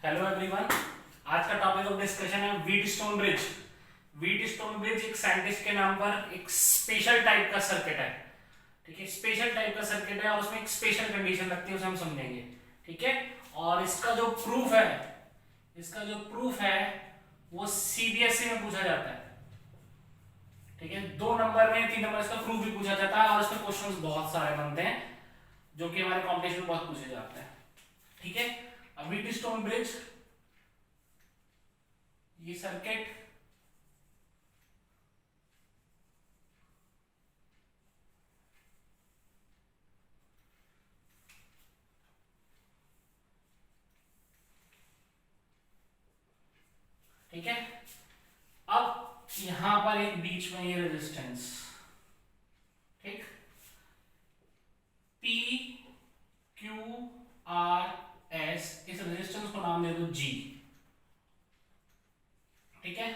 Hello everyone. आज का topic of discussion है व्हीटस्टोन ब्रिज। व्हीटस्टोन ब्रिज एक साइंटिस्ट के नाम पर एक स्पेशल टाइप का सर्किट है। ठीक है, स्पेशल टाइप का सर्किट है और उसमें एक स्पेशल कंडीशन लगती है, उसे हम समझेंगे। ठीक है, और इसका जो प्रूफ है वो सीबीएसई में पूछा जाता है। ठीक है, 2 नंबर में 3 नंबर इसका प्रूफ भी पूछा जाता है और इसमें क्वेश्चंस बहुत सारे बनते हैं जो कि हमारे कॉम्पिटिशन में बहुत पूछे जाते हैं। ठीक है, अब व्हीटस्टोन ब्रिज ये सर्किट ठीक है। अब यहां पर एक बीच में ये रेजिस्टेंस, ठीक, P Q R S, इस रेजिस्टेंस को नाम दे दो G। ठीक है,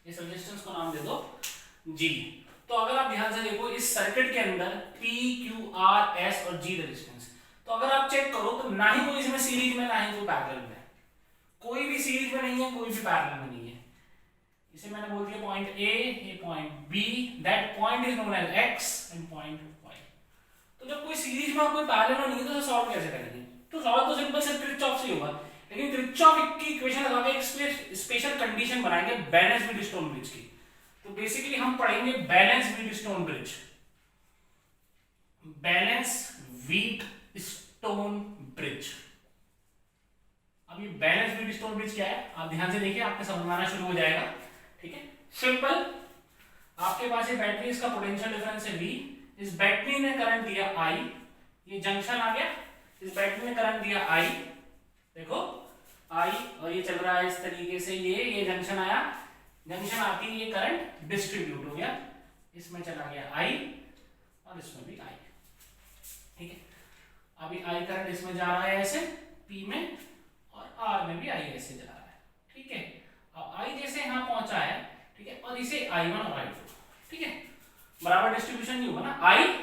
इस रेजिस्टेंस को नाम दे दो G। तो अगर आप ध्यान से देखो इस सर्किट के अंदर P Q R S और G रेजिस्टेंस, तो अगर आप चेक करो तो ना ही कोई इसमें सीरीज में ना ही कोई पैरेलल में, कोई भी सीरीज में नहीं है, कोई भी पैरेलल में नहीं है। इसे मैंने बोल दिया पॉइंट A, ये point B, that point is known as X and point Y। तो जब कोई सीरीज में और कोई पैरेलल में नहीं है तो उसे सॉल्व कैसे करेंगे? तो सॉल्व तो सिंपल से किरचॉफ से ही होगा, लेकिन किरचॉफ की इक्वेशन लगा के एक स्पेशल कंडीशन बनाएंगे बैलेंस व्हीटस्टोन ब्रिज की। तो बेसिकली हम पढ़ेंगे balance Wheatstone bridge. Balance Wheatstone bridge. अब ये बैलेंस व्हीटस्टोन ब्रिज क्या है आप ध्यान से देखिए, आपको समझ में आना शुरू हो जाएगा। ठीक है, सिंपल, आपके पास ये बैटरी, इसका पोटेंशियल डिफरेंस है V, इस बैटरी ने करंट दिया I, ये जंक्शन आ गया, इस बैटरी ने करंट दिया I, देखो I, और ये चल रहा है इस तरीके से, ये जंक्शन आया, जंक्शन आती है ये करंट डिस्ट्रीब्यूट हो गया, इसमें चला गया I और इसमें भी I। ठीक है, अभी I करंट इसमें जा रहा है ऐसे P में और R में भी I ऐसे जा रहा है। ठीक है, अब I जैसे यहां पहुंचा है, ठीक है, और इसे I1 और I2, ठीक है, बराबर डिस्ट्रीब्यूशन नहीं होगा ना,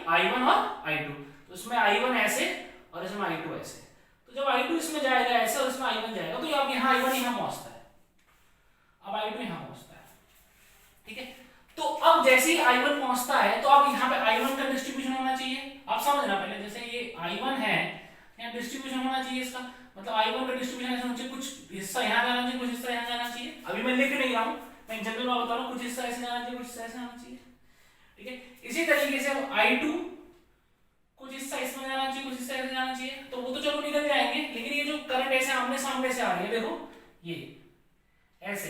I1 और I2, तो इसमें I1 ऐसे और इसमें I2 ऐसे, तो जब I2 इसमें जाएगा ऐसे और इसमें I1 जाएगा तो अब यहाँ I1 यहाँ पहुंचता है, अब I2 यहाँ पहुंचता है। ठीक है, तो अब जैसे ही I1 पहुंचता है तो अब यहाँ पे I1 का डिस्ट्रीब्यूशन होना चाहिए। आप समझना पहले, जैसे ये I1 है, यहाँ डिस्ट्रीब्यूशन होना चाहिए इसका, मतलब I1 का डिस्ट्रीब्यूशन ऐसा होना चाहिए, कुछ हिस्सा यहाँ जाना चाहिए, कुछ हिस्सा यहाँ जाना चाहिए। अभी मैं लिख नहीं रहा हूँ, मैं जनरल में बता रहा हूँ, कुछ हिस्सा ऐसे जाना चाहिए, कुछ हिस्सा ऐसे जाना चाहिए। ठीक है, इसी तरीके से I2 कुछ हिस्सा इसमें जाना चाहिए, कुछ हिस्सा ऐसे जाना चाहिए, तो वो तो चलो निकल जाएंगे, लेकिन ये जो करंट ऐसे आमने सामने से आ रही है, देखो ये ऐसे,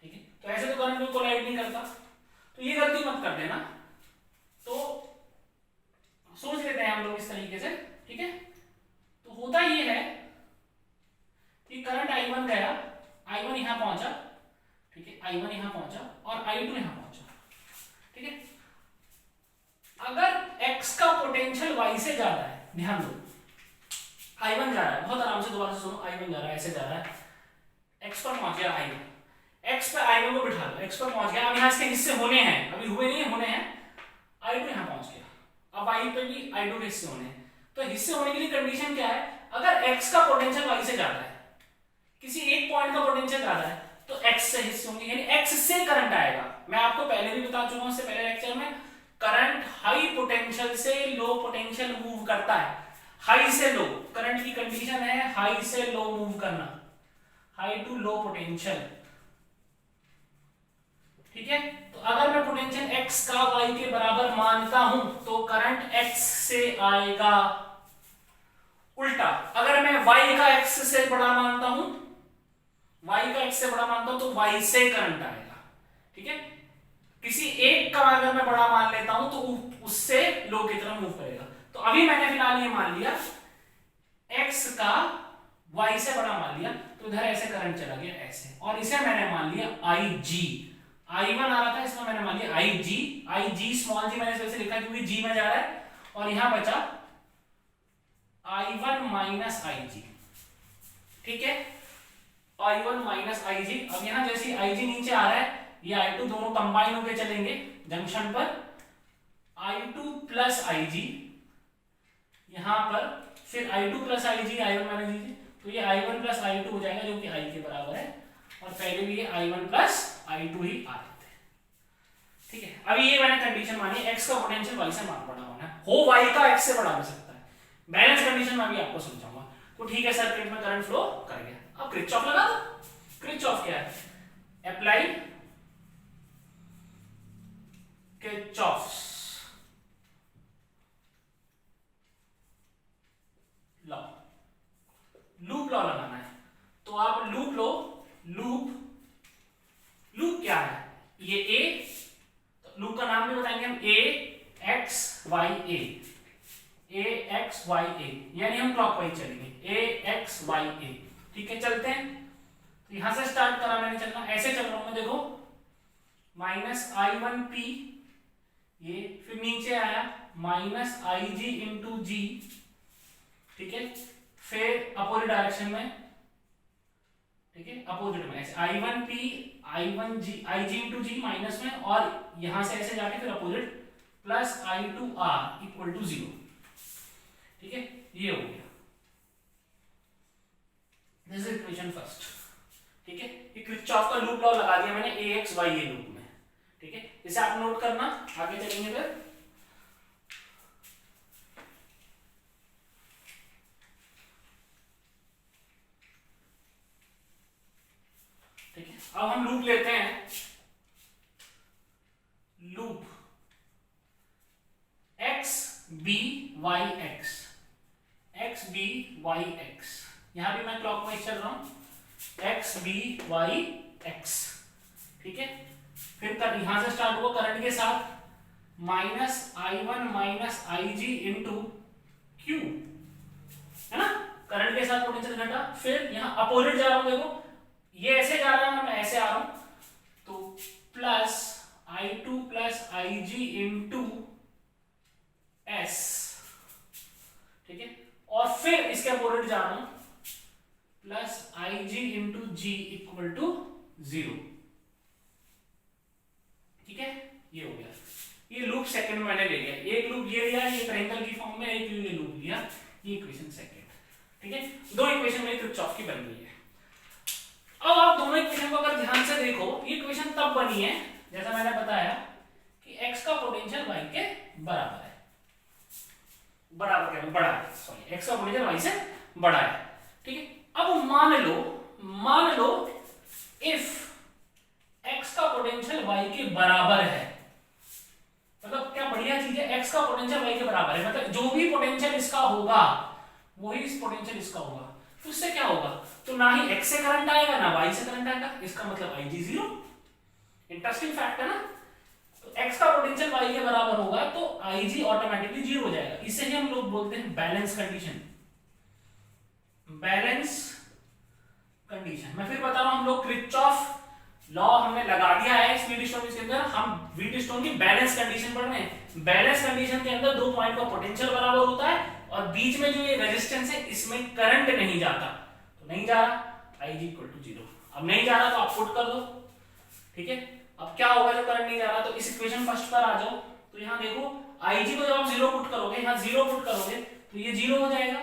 ठीक है, तो ऐसे तो करंट को कोलाइड नहीं करता, तो ये गलती मत कर देना। तो सोच लेते हैं हम लोग इस तरीके से। ठीक है, तो होता ये है कि करंट I1 गया, I1 यहां पहुंचा, ठीक है, I1 यहां पहुंचा और I2 यहां पहुंचा। ठीक है, अगर X का पोटेंशियल Y से ज्यादा है, ध्यान दो, I1 जा रहा है, बहुत आराम से दोबारा से सुनो, I1 जा रहा है, ऐसे जा रहा है, X पर पहुंच गया I1, X पे I1 को बिठा लो, X पर पहुंच गया, अब यहाँ इसके हिस्से होने हैं, अभी हुए नहीं है, होने हैं, I2 यहाँ पहुंच गया, अब Y पे भी I2 के हिस्से होने हैं। तो हिस्से होने के लिए कंडीशन क्या है? अगर X का पोटेंशियल Y से ज्यादा है, किसी एक पॉइंट का पोटेंशियल ज्यादा है, तो X से हिस्से होंगे, यानी X से करंट आएगा। मैं आपको पहले भी बता चुका हूं, इससे पहले लेक्चर में, करंट हाई पोटेंशियल से लो पोटेंशियल मूव करता है, हाई से लो, करंट की कंडीशन है हाई से लो मूव करना, हाई टू लो पोटेंशियल। ठीक है, तो अगर मैं पोटेंशियल X का Y के बराबर मानता हूं तो करंट X से आएगा। उल्टा, अगर मैं Y का X से बड़ा मानता हूं, Y का X से बड़ा मानता हूं तो Y से करंट आएगा। ठीक है, किसी एक का अगर मैं बड़ा मान लेता हूं तो उससे लो की तरफ मूव करेगा। तो अभी मैंने फिलहाल ये मान लिया X का Y से बड़ा मान लिया, तो इधर ऐसे करंट चला गया ऐसे, और इसे मैंने मान लिया IG, I1 आ रहा था, इसमें मैंने मान लिया IG स्मॉल g मैंने इसे लिखा क्योंकि G में जा रहा है, और यहां बचा I1 माइनस IG। ठीक है, I1 माइनस IG, अब यहां जैसे IG नीचे आ रहा है, ये I2 दोनों कंबाइन होकर चलेंगे जंक्शन पर, I2 प्लस IG, यहां पर फिर I2 plus IG, I1 minus IG, तो ये i1 प्लस i2 हो जाएगा जो कि i के बराबर है, और पहले भी ये i1 प्लस i2 ही आ रहे थे। ठीक है, अभी ये मैंने कंडीशन मानी x का पोटेंशियल y से बड़ा होना है, हो y का x से बड़ा हो सकता है, बैलेंस कंडीशन में अभी आपको समझाऊंगा। तो ठीक है, सर्किट में करंट फ्लो कर गया। अब किरचॉफ लगा दो। किरचॉफ क्या है? Apply Kirchhoff's law, loop law लगाना है। तो आप लूप लो, लूप क्या है? ये ए, तो लूप का नाम भी बताएंगे हम, ए एक्स वाई ए, यानी हम क्लॉकवाइज चलेंगे, ए एक्स वाई ए। ठीक है, चलते हैं। तो यहां से स्टार्ट करा मैंने चलना, ऐसे चल रहा हूं मैं, देखो माइनस i1p, ये फिर नीचे आया माइनस IG इंटू जी। ठीक है, फिर अपोजिट डायरेक्शन में, ठीक है, अपोजिट में ऐसे i1p IG इंटू जी माइनस में, और यहां से ऐसे जाके फिर opposite plus I2R equal to 0। ठीक है, ये हो गया, दिस इज इक्वेशन फर्स्ट। ठीक है, ये किरचॉफ का लूप लॉ लगा दिया मैंने ax y a लूप में। ठीक है, इसे आप नोट करना, आगे चलेंगे फिर। ठीक है, अब हम लूप लेते हैं, loop x b y x, x b y x, यहां भी मैं क्लॉकवाइज चल रहा हूं, x b y x। ठीक है, फिर यहां से स्टार्ट हुआ करंट के साथ, minus i1 minus IG into Q, है ना, करंट के साथ पोटेंशियल घटा। फिर यहां अपोजिट जा रहा हूं, देखो ये ऐसे जा रहा है, मैं ऐसे आ रहा हूं, तो plus I2 plus IG into S। ठीक है, और फिर इसके अपोजिट जा रहा हूं, plus IG into G equal to 0। ठीक है, ये हो गया। ये लूप सेकंड में मैंने ले लिया, एक लूप ये लिया, ये ट्रायंगल की फॉर्म में, एक ये लूप लिया, ये इक्वेशन सेकंड। ठीक है, दो इक्वेशन मेरी किरचॉफ की बन गई है। अब आप दोनों इक्वेशन को अगर ध्यान से देखो, ये इक्वेशन तब बनी है जैसा मैंने बताया कि x का पोटेंशियल y के बराबर है, बड़ा है, सॉरी, x का पोटेंशियल y से बड़ा है। ठीक है, अब मान लो इफ x का पोटेंशियल y के बराबर है, मतलब क्या बढ़िया चीज है, x का पोटेंशियल y के बराबर है, मतलब जो भी पोटेंशियल इसका होगा वही इस पोटेंशियल इसका होगा। तो इससे क्या होगा, तो ना ही x से करंट आएगा ना y से करंट आएगा, इसका मतलब IG 0। इंटरेस्टिंग फैक्ट है ना। तो x का पोटेंशियल y के बराबर होगा तो IG ऑटोमेटिकली 0 हो जाएगा। इसे ही हम लोग बोलते हैं बैलेंस कंडीशन, बैलेंस कंडीशन। मैं फिर बता रहा हूं, हम लोग किरचॉफ लॉ हमने लगा दिया है स्पीड स्टोन के अंदर, हम व्हीट स्टोन की बैलेंस कंडीशन पढ़ रहे हैं। बैलेंस कंडीशन के अंदर दो पॉइंट का पोटेंशियल बराबर होता है, और बीच में जो ये रेजिस्टेंस है इसमें करंट नहीं जाता, तो नहीं जा रहा IG इक्वल टू 0। अब नहीं जा रहा तो आप पुट कर दो। ठीक है, अब क्या होगा जब करंट नहीं जा रहा, तो इस इक्वेशन फर्स्ट पर आ जाओ। तो यहां देखो IG को जब आप 0 पुट करोगे, यहां 0 पुट करोगे तो ये 0 हो जाएगा।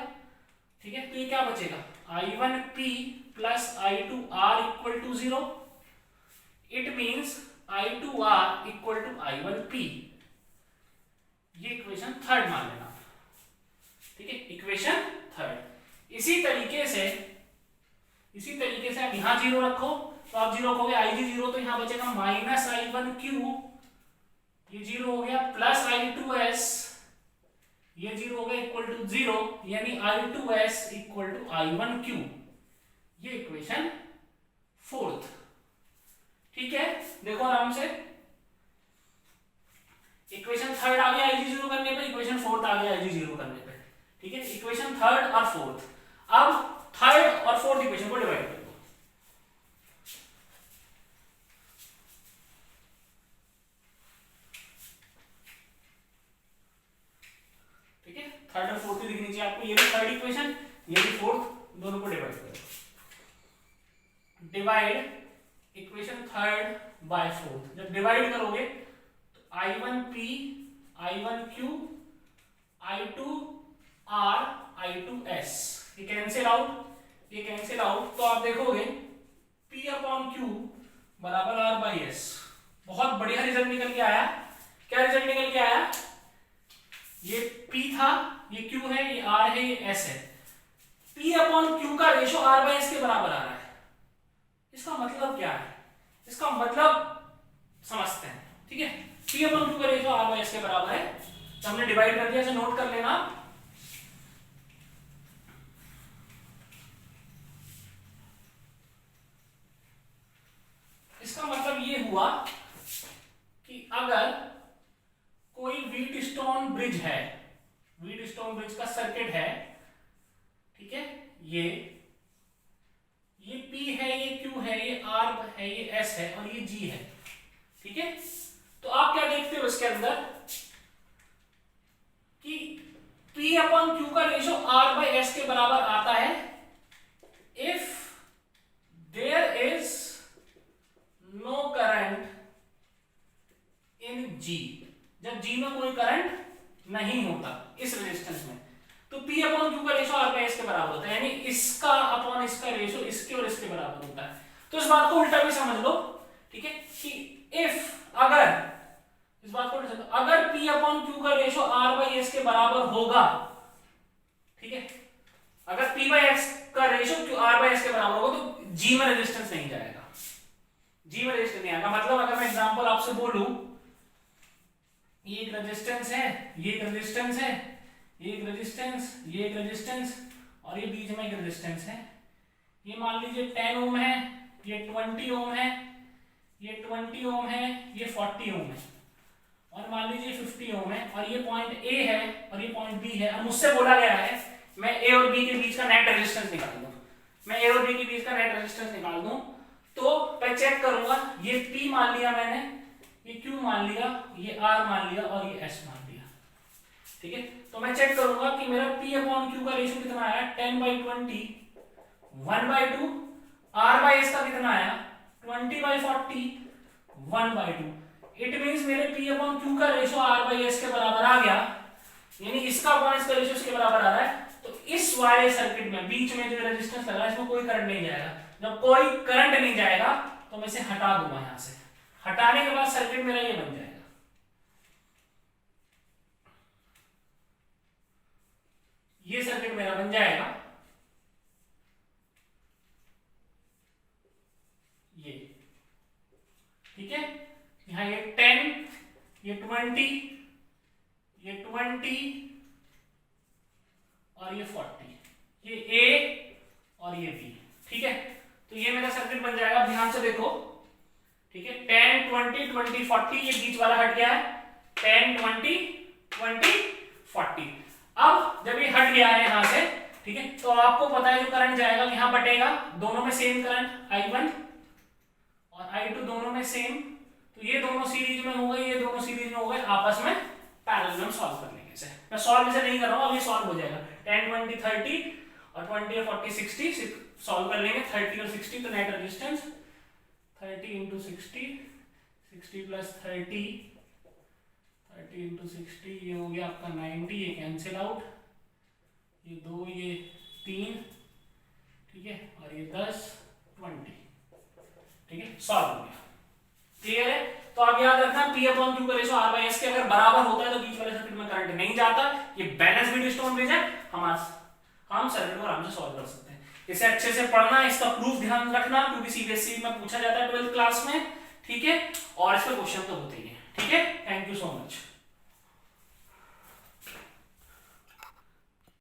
ठीक है, तो ये क्या बचेगा, I1P plus I2R equal to 0। It means I2R equal to I1P। ये इक्वेशन थर्ड मान लेना। ठीक है, इक्वेशन थर्ड। इसी तरीके से आप यहां 0 रखो, तो आप 0 रखोगे IG 0, तो यहां बचेगा माइनस I1Q, ये 0 हो गया, प्लस I2S, ये 0 हो गया इक्वल टू 0, यानी I2S इक्वल टू I1Q। ये इक्वेशन फोर्थ। ठीक है, देखो आराम से, इक्वेशन थर्ड आ गया IG 0 करने पे, इक्वेशन फोर्थ आ गया IG 0 करने पे। ठीक है, इक्वेशन थर्ड और फोर्थ। अब थर्ड और फोर्थ इक्वेशन को डिवाइड कर दो। ठीक है, थर्ड और फोर्थ दिखनी चाहिए आपको, ये भी थर्ड इक्वेशन, ये भी फोर्थ, दोनों को डिवाइड करो। Divide equation third by fourth. जब डिवाइड करोगे तो I1P, I1Q, I2R, I2S, ये कैंसिल आउट, ये कैंसिल आउट, तो आप देखोगे P अपॉन Q बराबर R बाई S। बहुत बढ़िया रिजल्ट निकल के आया। क्या रिजल्ट निकल के आया? ये P था, ये Q है, ये R है, ये S है। P अपॉन Q का रेशो R बाई S के बराबर आ रहा है। इसका मतलब क्या है? इसका मतलब समझते हैं, ठीक है। P अपॉन Q का रेशो R बाई S के बराबर है, तो हमने डिवाइड कर दिया, इसे नोट कर लेना। इसका मतलब ये हुआ कि अगर कोई व्हीटस्टोन ब्रिज है, व्हीटस्टोन ब्रिज का सर्किट है, ठीक है, ये P है, ये Q है, ये R है, ये S है और ये G है, ठीक है। तो आप क्या देखते हो इसके अंदर कि P अपॉन Q का रेशो R बाई S के बराबर आता है if there is no current in G, जब G में कोई करंट नहीं होता इस रेजिस्टेंस में, तो P अपॉन Q का रेशो R बाई S के बराबर होता है, यानी इसका अपॉन इसका रेशो इसके और इसके बराबर होता है। तो इस बात को उल्टा भी समझ लो, ठीक है, कि इफ अगर इस बात को उल्टा, अगर P अपॉन Q का रेशो R बाई S के बराबर होगा, ठीक है, अगर P बाई X का रेशो R बाई S के बराबर होगा तो G में रेजिस्टेंस नहीं जाएगा, G में रेजिस्टेंस नहीं आएगा। मतलब अगर मैं एग्जांपल आपसे बोलूं, ये एक रेजिस्टेंस है, ये एक रेजिस्टेंस है, ये एक रेजिस्टेंस, ये एक रेजिस्टेंस और ये बीच में एक रेजिस्टेंस है। ये मान लीजिए 10 ओम है, ये 20 ओम है, ये 20 ओम है, ये 40 ओम है और मान लीजिए 50 ओम है और ये पॉइंट A है और ये पॉइंट B है। अब मुझसे बोला गया है मैं A और B के बीच का नेट रेजिस्टेंस निकाल दूं, मैं A और B के बीच का नेट रेजिस्टेंस निकाल दूं, तो मैं चेक करूंगा, ये P मान लिया मैंने, ये Q मान लिया, ये R मान लिया और ये S मान लिया, ठीक है। तो मैं चेक करूंगा कि मेरा P अपॉन Q का रेशियो कितना आया, 10/20, 1/2, R बाई S का कितना आया, 20/40, 1/2। इट मींस मेरे P अपॉन Q का रेशियो R बाई S के बराबर आ गया, यानी इसका अपॉन इसका रेशियो इसके बराबर आ रहा है। तो इस वाले सर्किट में बीच में जो रेजिस्टेंस लगा है इसमें कोई करंट नहीं जाएगा। जब कोई करंट नहीं जाएगा तो मैं इसे हटा दूंगा, यहां से हटाने के बाद सर्किट मेरा ये बन जाएगा, ये सर्किट मेरा बन जाएगा, ये, ठीक है। यहां ये 10, ये 20, ये 20 और ये 40, ये A और ये B, ठीक है। तो ये मेरा सर्किट बन जाएगा, ध्यान से देखो, ठीक है। 10, 20, 20, 40, ये बीच वाला हट गया है, 10, 20, 20, 40। अब जब ये हट गया है यहां से, ठीक है, तो आपको पता है जो करंट जाएगा यहां बटेगा, दोनों में सेम करंट I1 और I2 दोनों में सेम, तो ये दोनों सीरीज में हो गए, ये दोनों सीरीज में हो गए, आपस में पैरेलल में सॉल्व कर लेंगे इसे। मैं सॉल्व इसे नहीं कर रहा हूं, अभी सॉल्व हो जाएगा। 10, 20, 30 और 20 और 40, 60 सॉल्व कर लेंगे, 30 और 60, तो net resistance 30 into 60, 60 plus 30, 30 into 60, ये हो गया आपका 90, ये कैंसिल आउट, ये 2, ये 3, ठीक है, और ये 10, 20, ठीक है, सॉल्व हो गया। क्लियर है? तो आप याद रखना P अपॉन Q का रेशो R बाई S के अगर बराबर होता है तो बीच वाले सर्किट में करंट नहीं जाता। ये बैलेंस व्हीटस्टोन ब्रिज है, हम सर्किट को आराम से सॉल्व कर सकते हैं। इसे अच्छे से पढ़ना, इसका प्रूफ ध्यान रखना, क्योंकि सीबीएसई में पूछा जाता है 12th क्लास में, ठीक है, और इस पे क्वेश्चन तो होते ही है, ठीक है। Thank you so much.